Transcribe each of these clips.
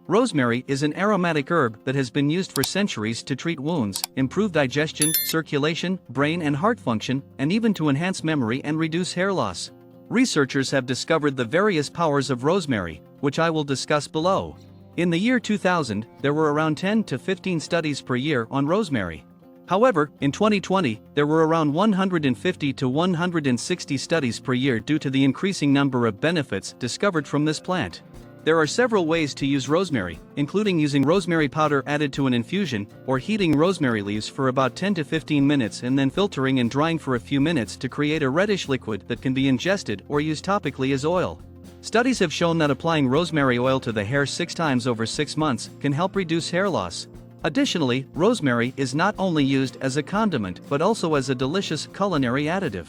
Rosemary is an aromatic herb that has been used for centuries to treat wounds, improve digestion, circulation, brain and heart function, and even to enhance memory and reduce hair loss. Researchers have discovered the various powers of rosemary, which I will discuss below. In the year 2000, there were around 10 to 15 studies per year on rosemary. However, in 2020, there were around 150 to 160 studies per year due to the increasing number of benefits discovered from this plant. There are several ways to use rosemary, including using rosemary powder added to an infusion, or heating rosemary leaves for about 10 to 15 minutes and then filtering and drying for a few minutes to create a reddish liquid that can be ingested or used topically as oil. Studies have shown that applying rosemary oil to the hair 6 times over 6 months can help reduce hair loss. Additionally, rosemary is not only used as a condiment but also as a delicious culinary additive.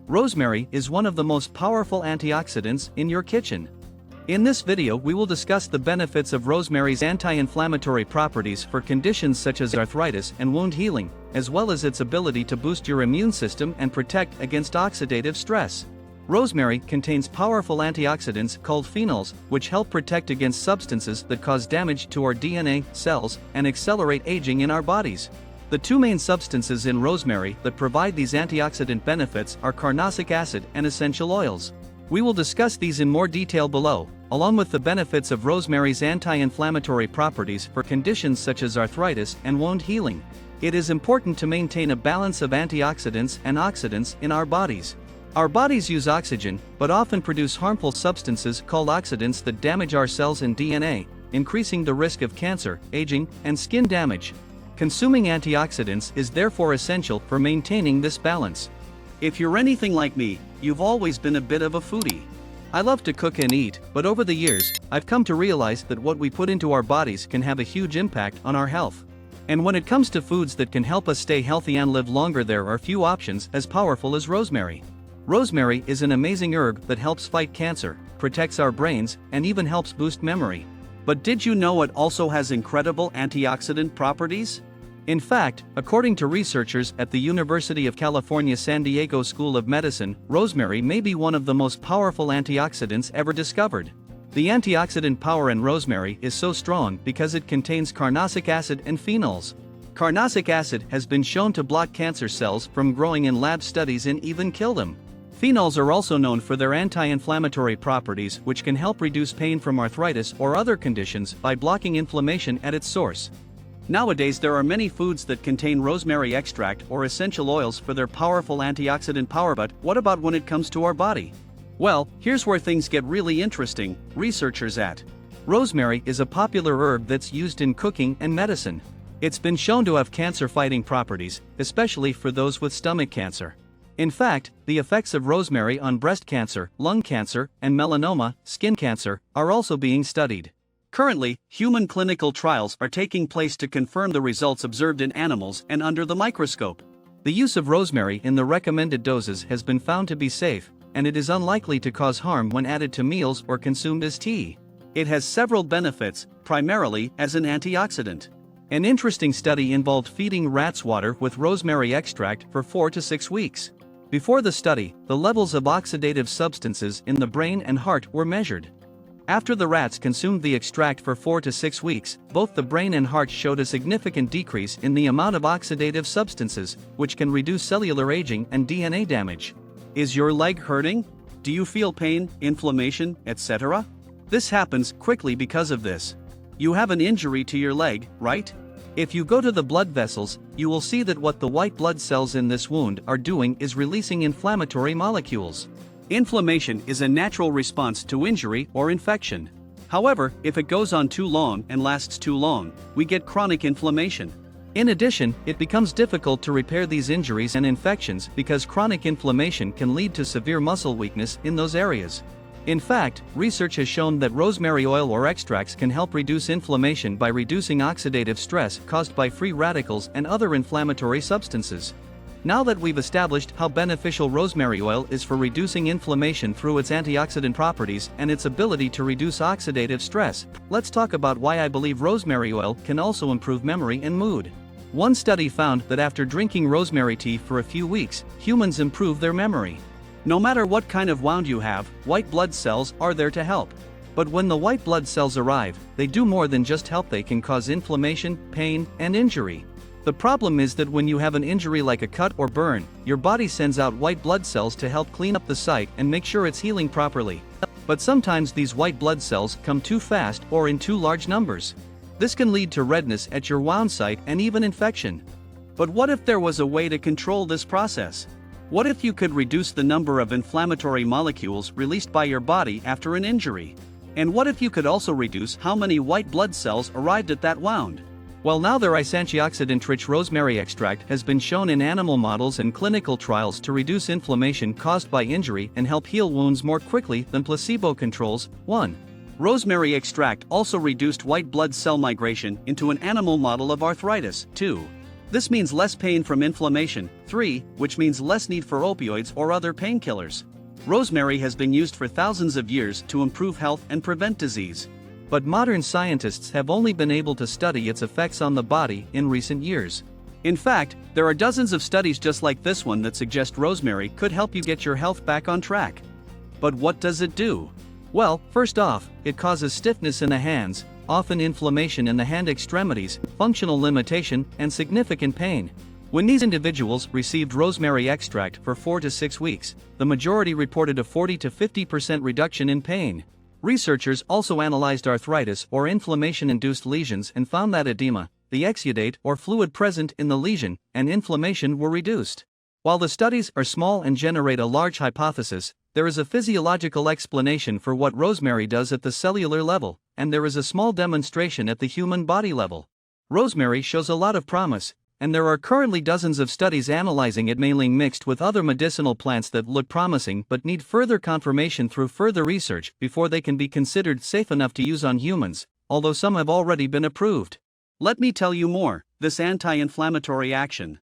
Rosemary is one of the most powerful antioxidants in your kitchen. In this video we will discuss the benefits of rosemary's anti-inflammatory properties for conditions such as arthritis and wound healing, as well as its ability to boost your immune system and protect against oxidative stress. Rosemary contains powerful antioxidants called phenols, which help protect against substances that cause damage to our DNA, cells, and accelerate aging in our bodies. The 2 main substances in rosemary that provide these antioxidant benefits are carnosic acid and essential oils. We will discuss these in more detail below, along with the benefits of rosemary's anti-inflammatory properties for conditions such as arthritis and wound healing. It is important to maintain a balance of antioxidants and oxidants in our bodies. Our bodies use oxygen, but often produce harmful substances called oxidants that damage our cells and DNA, increasing the risk of cancer, aging, and skin damage. Consuming antioxidants is therefore essential for maintaining this balance. If you're anything like me, you've always been a bit of a foodie. I love to cook and eat, but over the years, I've come to realize that what we put into our bodies can have a huge impact on our health. And when it comes to foods that can help us stay healthy and live longer, there are few options as powerful as rosemary. Rosemary is an amazing herb that helps fight cancer, protects our brains, and even helps boost memory. But did you know it also has incredible antioxidant properties? In fact, according to researchers at the University of California San Diego School of Medicine, rosemary may be one of the most powerful antioxidants ever discovered. The antioxidant power in rosemary is so strong because it contains carnosic acid and phenols. Carnosic acid has been shown to block cancer cells from growing in lab studies and even kill them. Phenols are also known for their anti-inflammatory properties, which can help reduce pain from arthritis or other conditions by blocking inflammation at its source. Nowadays there are many foods that contain rosemary extract or essential oils for their powerful antioxidant power, but what about when it comes to our body? Well, here's where things get really interesting. Researchers at Rosemary is a popular herb that's used in cooking and medicine. It's been shown to have cancer-fighting properties, especially for those with stomach cancer. In fact, the effects of rosemary on breast cancer, lung cancer, and melanoma, skin cancer, are also being studied. Currently, human clinical trials are taking place to confirm the results observed in animals and under the microscope. The use of rosemary in the recommended doses has been found to be safe, and it is unlikely to cause harm when added to meals or consumed as tea. It has several benefits, primarily as an antioxidant. An interesting study involved feeding rats water with rosemary extract for 4 to 6 weeks. Before the study, the levels of oxidative substances in the brain and heart were measured. After the rats consumed the extract for 4 to 6 weeks, both the brain and heart showed a significant decrease in the amount of oxidative substances, which can reduce cellular aging and DNA damage. Is your leg hurting? Do you feel pain, inflammation, etc.? This happens quickly because of this. You have an injury to your leg, right? If you go to the blood vessels, you will see that what the white blood cells in this wound are doing is releasing inflammatory molecules. Inflammation is a natural response to injury or infection. However, if it goes on too long and lasts too long, we get chronic inflammation. In addition, it becomes difficult to repair these injuries and infections because chronic inflammation can lead to severe muscle weakness in those areas. In fact, research has shown that rosemary oil or extracts can help reduce inflammation by reducing oxidative stress caused by free radicals and other inflammatory substances. Now that we've established how beneficial rosemary oil is for reducing inflammation through its antioxidant properties and its ability to reduce oxidative stress, let's talk about why I believe rosemary oil can also improve memory and mood. One study found that after drinking rosemary tea for a few weeks, humans improve their memory. No matter what kind of wound you have, white blood cells are there to help. But when the white blood cells arrive, they do more than just help. They can cause inflammation, pain, and injury. The problem is that when you have an injury like a cut or burn, your body sends out white blood cells to help clean up the site and make sure it's healing properly. But sometimes these white blood cells come too fast or in too large numbers. This can lead to redness at your wound site and even infection. But what if there was a way to control this process? What if you could reduce the number of inflammatory molecules released by your body after an injury? And what if you could also reduce how many white blood cells arrived at that wound? Well, now their antioxidant-rich rosemary extract has been shown in animal models and clinical trials to reduce inflammation caused by injury and help heal wounds more quickly than placebo controls. 1. Rosemary extract also reduced white blood cell migration into an animal model of arthritis. 2. This means less pain from inflammation. 3. Which means less need for opioids or other painkillers. Rosemary has been used for thousands of years to improve health and prevent disease. But modern scientists have only been able to study its effects on the body in recent years. In fact, there are dozens of studies just like this one that suggest rosemary could help you get your health back on track. But what does it do? Well, first off, it causes stiffness in the hands, often inflammation in the hand extremities, functional limitation, and significant pain. When these individuals received rosemary extract for 4 to 6 weeks, the majority reported a 40 to 50% reduction in pain. Researchers also analyzed arthritis or inflammation-induced lesions and found that edema, the exudate or fluid present in the lesion, and inflammation were reduced. While the studies are small and generate a large hypothesis, there is a physiological explanation for what rosemary does at the cellular level, and there is a small demonstration at the human body level. Rosemary shows a lot of promise, and there are currently dozens of studies analyzing it, mainly mixed with other medicinal plants that look promising but need further confirmation through further research before they can be considered safe enough to use on humans, although some have already been approved. Let me tell you more. This anti-inflammatory action.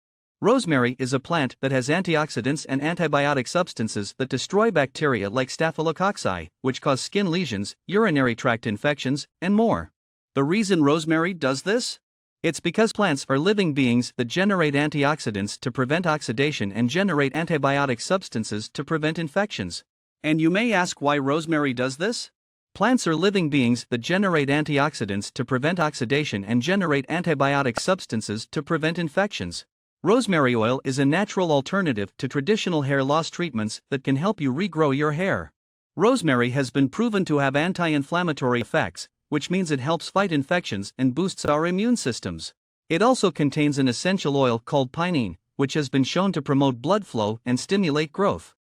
Rosemary is a plant that has antioxidants and antibiotic substances that destroy bacteria like staphylococci, which cause skin lesions, urinary tract infections, and more. The reason rosemary does this? It's because plants are living beings that generate antioxidants to prevent oxidation and generate antibiotic substances to prevent infections. And you may ask why rosemary does this? Plants are living beings that generate antioxidants to prevent oxidation and generate antibiotic substances to prevent infections. Rosemary oil is a natural alternative to traditional hair loss treatments that can help you regrow your hair. Rosemary has been proven to have anti-inflammatory effects, which means it helps fight infections and boosts our immune systems. It also contains an essential oil called pinene, which has been shown to promote blood flow and stimulate growth.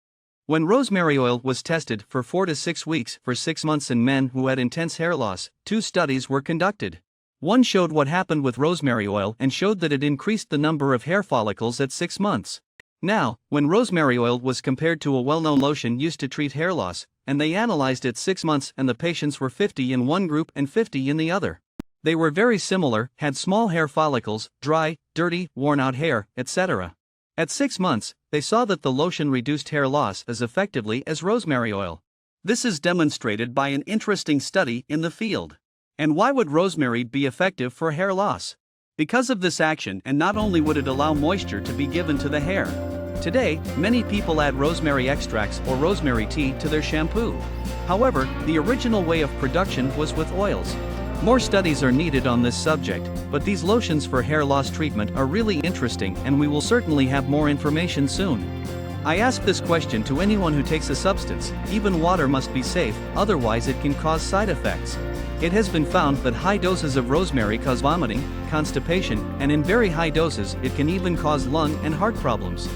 When rosemary oil was tested for 4 to 6 weeks for 6 months in men who had intense hair loss, 2 studies were conducted. One showed what happened with rosemary oil and showed that it increased the number of hair follicles at 6 months. Now, when rosemary oil was compared to a well-known lotion used to treat hair loss, and they analyzed it 6 months, and the patients were 50 in one group and 50 in the other. They were very similar, had small hair follicles, dry, dirty, worn-out hair, etc. At 6 months, they saw that the lotion reduced hair loss as effectively as rosemary oil. This is demonstrated by an interesting study in the field. And why would rosemary be effective for hair loss? Because of this action, and not only would it allow moisture to be given to the hair. Today, many people add rosemary extracts or rosemary tea to their shampoo. However, the original way of production was with oils. More studies are needed on this subject, but these lotions for hair loss treatment are really interesting, and we will certainly have more information soon. I ask this question to anyone who takes a substance. Even water must be safe, otherwise it can cause side effects. It has been found that high doses of rosemary cause vomiting, constipation, and in very high doses it can even cause lung and heart problems.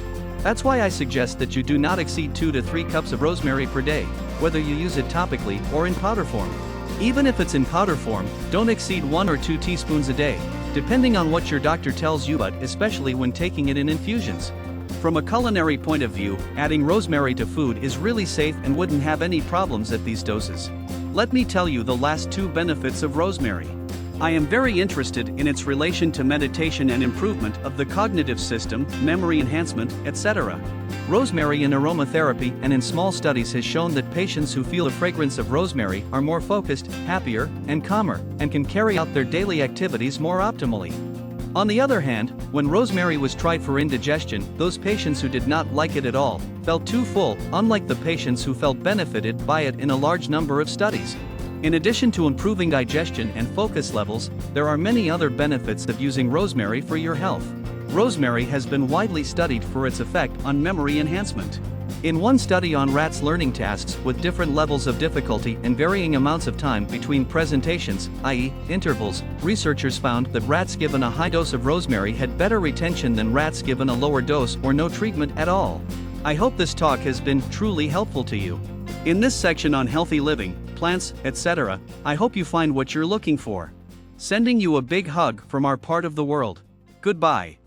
That's why I suggest that you do not exceed 2 to 3 cups of rosemary per day, whether you use it topically or in powder form. Even if it's in powder form, don't exceed 1 or 2 teaspoons a day, depending on what your doctor tells you, but especially when taking it in infusions. From a culinary point of view, adding rosemary to food is really safe and wouldn't have any problems at these doses. Let me tell you the last 2 benefits of rosemary. I am very interested in its relation to meditation and improvement of the cognitive system, memory enhancement, etc. Rosemary in aromatherapy and in small studies has shown that patients who feel a fragrance of rosemary are more focused, happier, and calmer, and can carry out their daily activities more optimally. On the other hand, when rosemary was tried for indigestion, those patients who did not like it at all felt too full, unlike the patients who felt benefited by it in a large number of studies. In addition to improving digestion and focus levels, there are many other benefits of using rosemary for your health. Rosemary has been widely studied for its effect on memory enhancement. In one study on rats learning tasks with different levels of difficulty and varying amounts of time between presentations, i.e., intervals, researchers found that rats given a high dose of rosemary had better retention than rats given a lower dose or no treatment at all. I hope this talk has been truly helpful to you. In this section on healthy living, plants, etc., I hope you find what you're looking for. Sending you a big hug from our part of the world. Goodbye.